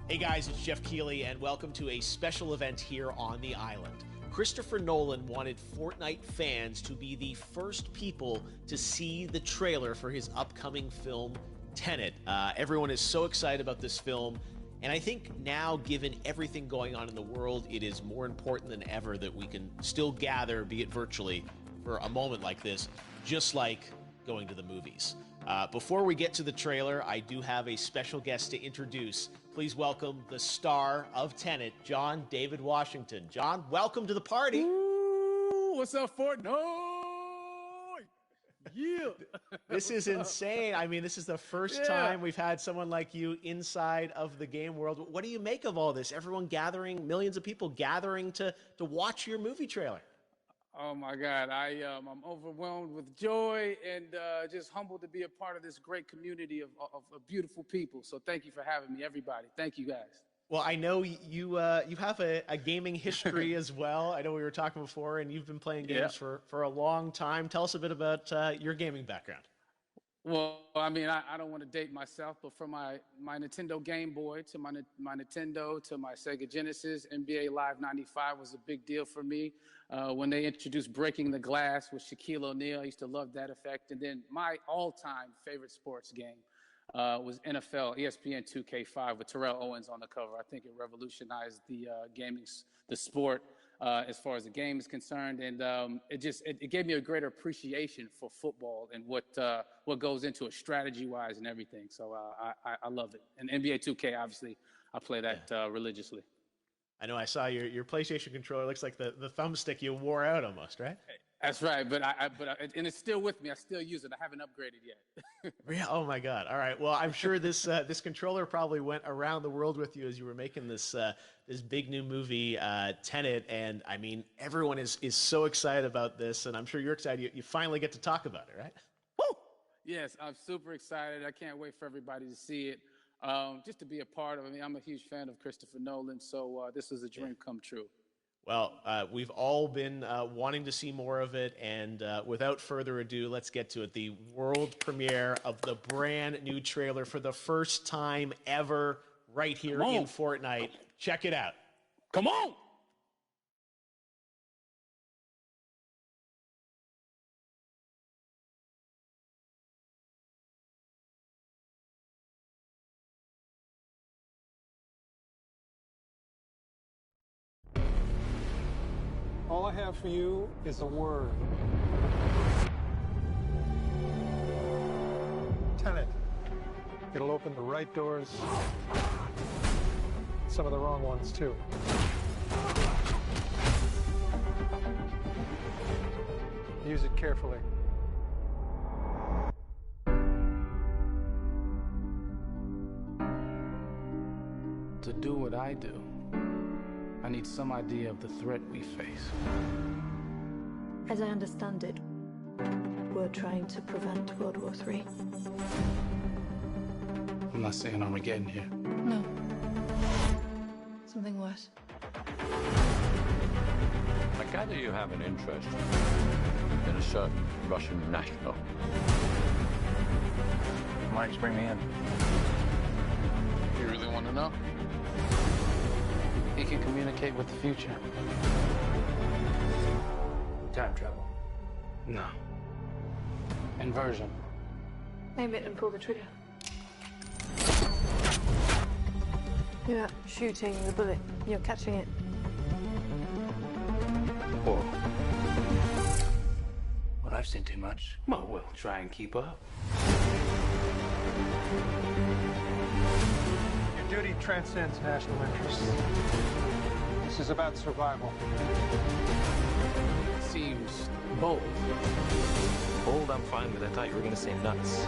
Hey guys, it's Jeff Keighley, and welcome to a special event here on the island. Christopher Nolan wanted Fortnite fans to be the first people to see the trailer for his upcoming film, Tenet. Everyone is so excited about this film, and I think now, given everything going on in the world, it is more important than ever that we can still gather, be it virtually, for a moment like this, just like going to the movies. Before we get to the trailer, I do have a special guest to introduce. Please welcome the star of Tenet, John David Washington. John, welcome to the party. Ooh, what's up, Fortnite? Yeah. This is insane. I mean, this is the first time we've had someone like you inside of the game world. What do you make of all this? Everyone gathering, millions of people gathering to watch your movie trailer. Oh my God, I'm overwhelmed with joy and just humbled to be a part of this great community of beautiful people. So thank you for having me, everybody. Thank you, guys. Well, I know you have a gaming history as well. I know we were talking before, and you've been playing games for a long time. Tell us a bit about your gaming background. Well, I mean, I don't want to date myself, but from my Nintendo Game Boy to my Nintendo to my Sega Genesis, NBA Live 95 was a big deal for me. When they introduced Breaking the Glass with Shaquille O'Neal, I used to love that effect. And then my all-time favorite sports game was NFL ESPN 2K5 with Terrell Owens on the cover. I think it revolutionized the the sport as far as the game is concerned, and it gave me a greater appreciation for football and what goes into it strategy-wise and everything. So I love it. And NBA 2K, obviously, I play that religiously. I know I saw your PlayStation controller. Looks like the thumbstick you wore out almost, right? That's right, and it's still with me. I still use it. I haven't upgraded yet. Yeah. Oh my God. All right. Well, I'm sure this controller probably went around the world with you as you were making this big new movie, Tenet, and I mean everyone is so excited about this, and I'm sure you're excited. You finally get to talk about it, right? Woo! Yes, I'm super excited. I can't wait for everybody to see it. Just to be a part of it. I mean, I'm a huge fan of Christopher Nolan, so this is a dream come true. Well, we've all been wanting to see more of it, and without further ado, let's get to it. The world premiere of the brand new trailer for the first time ever right here in Fortnite. Check it out. Come on! All I have for you is a word. Tenet. It'll open the right doors, some of the wrong ones, too. Use it carefully. To do what I do, I need some idea of the threat we face. As I understand it, we're trying to prevent World War III. I'm not saying Armageddon here. No. Something worse. I gather you have an interest in a certain Russian national. Marks, bring me in. You really want to know? He can communicate with the future. Time travel. No. Inversion. Aim it and pull the trigger. You're not shooting the bullet, you're catching it. Whoa. Well, I've seen too much. Well, we'll try and keep up. Your duty transcends national interests. This is about survival. Seems bold. Bold, I'm fine with. I thought you were going to say nuts.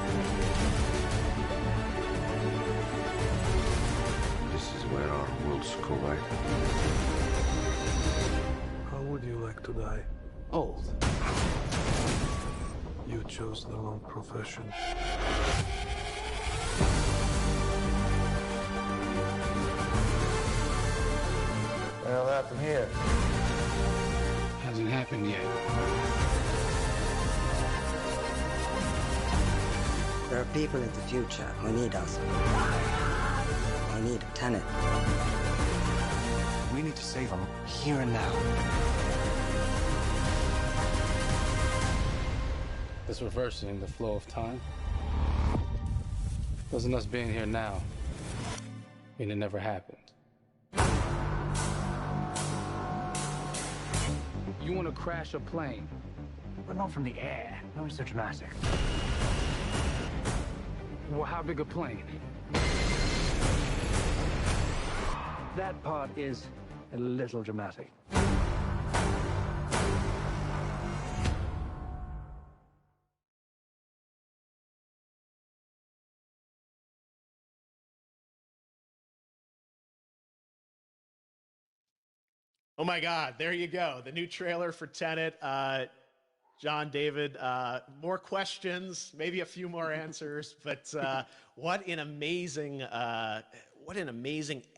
This is where our worlds collide. How would you like to die? Old. You chose the wrong profession. Well, that from here. Hasn't happened yet. There are people in the future who need us. Who need a Tenet. We need to save them here and now. This reversing the flow of time. Doesn't us being here now mean it never happened? You want to crash a plane? But not from the air. No, it's so dramatic. Well, how big a plane? That part is a little dramatic. Oh my God, there you go. The new trailer for Tenet. John, David, more questions, maybe a few more answers, but what an amazing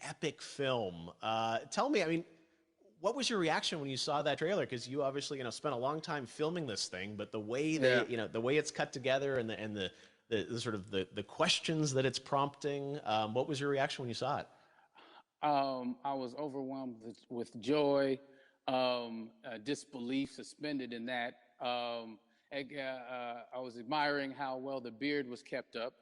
epic film. Tell me, I mean, what was your reaction when you saw that trailer? Because you obviously, spent a long time filming this thing, but the way the way it's cut together and the sort of the questions that it's prompting, what was your reaction when you saw it? I was overwhelmed with joy, disbelief suspended in that. I was admiring how well the beard was kept up.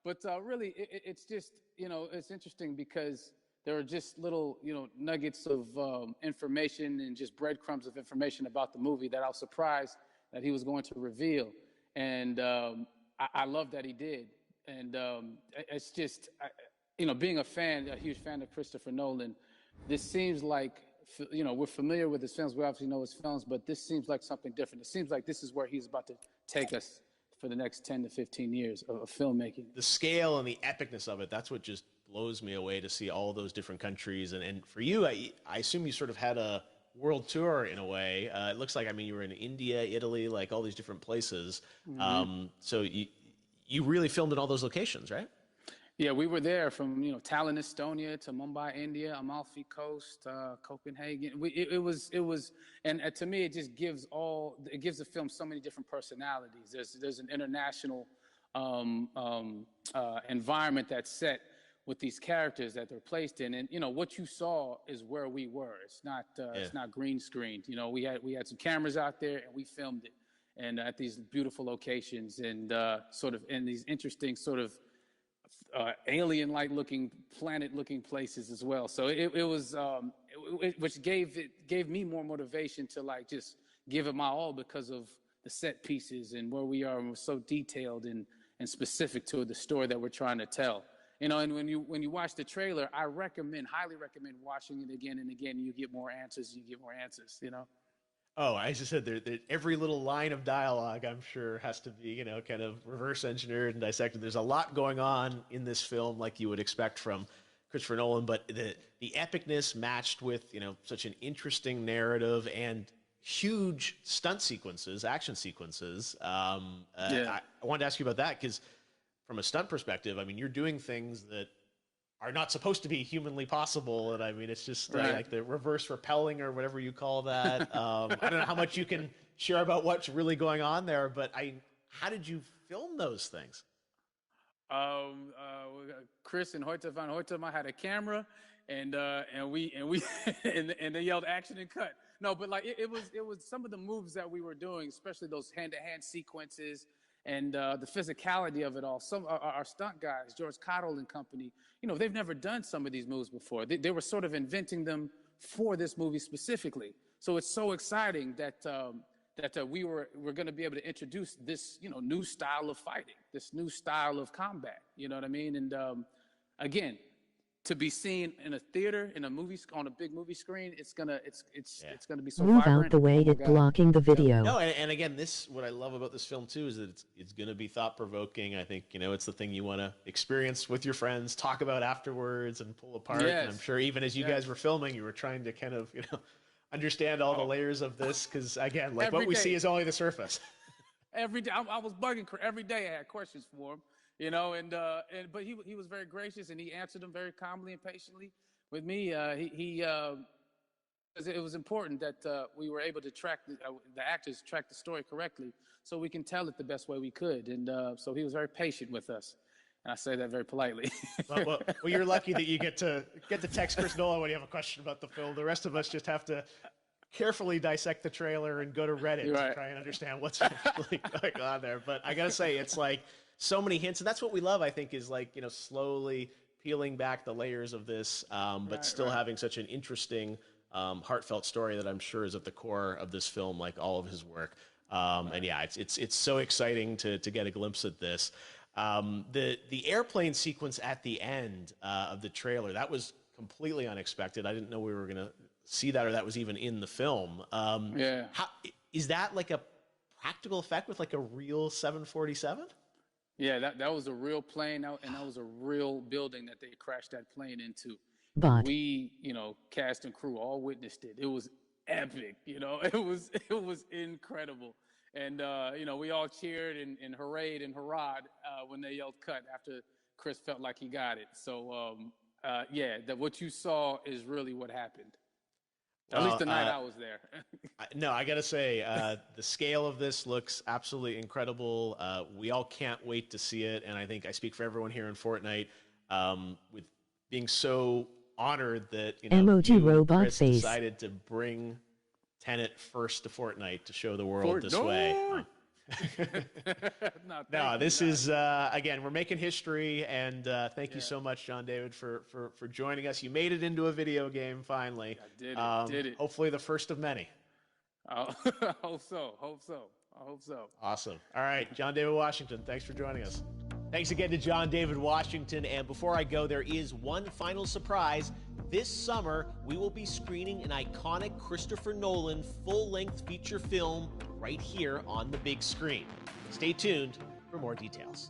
But really, it's just, it's interesting because there are just little, nuggets of information and just breadcrumbs of information about the movie that I was surprised that he was going to reveal. And I love that he did. And it's just, being a huge fan of Christopher Nolan, this seems like, we're familiar with his films. We obviously know his films, but this seems like something different. It seems like this is where he's about to take us for the next 10 to 15 years of filmmaking. The scale and the epicness of it, that's what just blows me away to see all those different countries. And for you, I assume you sort of had a world tour in a way. It looks like, you were in India, Italy, like all these different places. Mm-hmm. So you really filmed in all those locations, right? Yeah, we were there from Tallinn, Estonia to Mumbai, India, Amalfi Coast, Copenhagen. It was, and to me, it just gives the film so many different personalities. There's an international environment that's set with these characters that they're placed in, and what you saw is where we were. It's not green screened. We had some cameras out there and we filmed it, and at these beautiful locations and sort of in these interesting sort of alien-like looking, planet-looking places as well. So it was, which gave me more motivation to just give it my all because of the set pieces and where we are, and we're so detailed and specific to the story that we're trying to tell. And when you watch the trailer, I highly recommend watching it again and again. You get more answers. Oh, I just said that every little line of dialogue, I'm sure, has to be, kind of reverse engineered and dissected. There's a lot going on in this film, like you would expect from Christopher Nolan, but the epicness matched with, such an interesting narrative and huge stunt sequences, action sequences. I wanted to ask you about that because from a stunt perspective, I mean, you're doing things that are not supposed to be humanly possible. And I mean, it's just like the reverse rappelling or whatever you call that. I don't know how much you can share about what's really going on there, but how did you film those things? Chris and Hoyte van Hoytema had a camera, and they yelled action and cut. No, but it was some of the moves that we were doing, especially those hand-to-hand sequences. And the physicality of it all. Some our stunt guys, George Cottle and company, they've never done some of these moves before. They were sort of inventing them for this movie specifically. So it's so exciting that we're going to be able to introduce this new style of fighting, this new style of combat. You know what I mean? And again, to be seen in a theater, in a movie, on a big movie screen, it's gonna be so Move vibrant. out the way, it's blocking the video. No, and again, what I love about this film too is that it's gonna be thought provoking. I think it's the thing you want to experience with your friends, talk about afterwards, and pull apart. Yes. And I'm sure even as you guys were filming, you were trying to kind of understand all the layers of this because again, like what we see is only the surface. Every day, I was bugging. Every day, I had questions for him. But he was very gracious and he answered them very calmly and patiently with me. It was important that we were able to track the actors track the story correctly so we can tell it the best way we could. And so he was very patient with us. And I say that very politely. well, you're lucky that you get to text Chris Nolan when you have a question about the film. The rest of us just have to carefully dissect the trailer and go to Reddit to try and understand what's really going on there. But I gotta say, it's like so many hints, and that's what we love, I think, is slowly peeling back the layers of this, but still having such an interesting, heartfelt story that I'm sure is at the core of this film, like all of his work. And yeah, it's so exciting to get a glimpse at this. The airplane sequence at the end of the trailer, that was completely unexpected. I didn't know we were gonna see that, or that was even in the film. Is that like a practical effect with like a real 747? Yeah, that was a real plane, and that was a real building that they crashed that plane into. But we, cast and crew all witnessed it. It was epic, it was incredible. And, we all cheered and hurrayed and hurrahed when they yelled cut after Chris felt like he got it. So, that what you saw is really what happened. At least the night I was there. No, I got to say, the scale of this looks absolutely incredible. We all can't wait to see it. And I think I speak for everyone here in Fortnite with being so honored that emoji robot Chris face decided to bring Tenet first to Fortnite to show the world this way. No, this is, again, we're making history, and thank you so much, John David, for joining us. You made it into a video game, finally. I did it. Hopefully the first of many. I hope so. Awesome. All right, John David Washington, thanks for joining us. Thanks again to John David Washington, and before I go, there is one final surprise. This summer, we will be screening an iconic Christopher Nolan full-length feature film right here on the big screen. Stay tuned for more details.